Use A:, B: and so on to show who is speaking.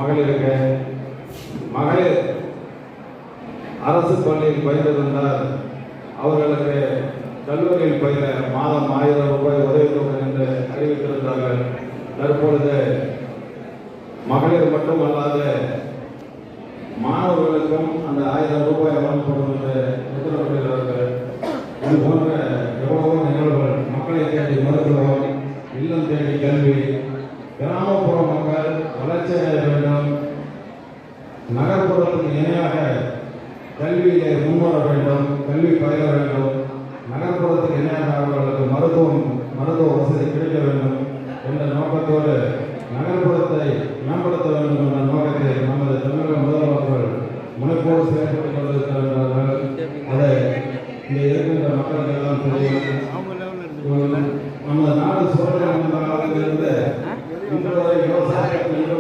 A: மகளிருக்கு மகளிர் அரசு பள்ளியில் பயின்றிருந்தால் அவர்களுக்கு கல்லூரியில் பயில மாதம் 1000 ரூபாய் உதவித்தொகை என்று அறிவித்திருந்தார்கள். தற்பொழுது மகளிர் மட்டுமல்லாத மாணவர்களுக்கும் அந்த 1000 ரூபாய் வழங்கப்படும் என்று உத்தரவிட்டிருக்கிறார்கள். இது போன்ற எவ்வளவோ நிகழ்வுகள் மக்களை தேடி மருத்துவம், இல்லம் தேடி கல்வி, கிராமப்புற மக்கள் வளர்ச்சி அடைய வேண்டும், நகர்ப்புறத்துக்கு இணையாக கல்வியிலே முன்வர வேண்டும், கல்வி பயில வேண்டும், நகர்ப்புறத்துக்கு இணையாக அவர்களுக்கு மருத்துவ வசதி கிடைக்க வேண்டும் என்ற நோக்கத்தோடு நகர்ப்புறத்தை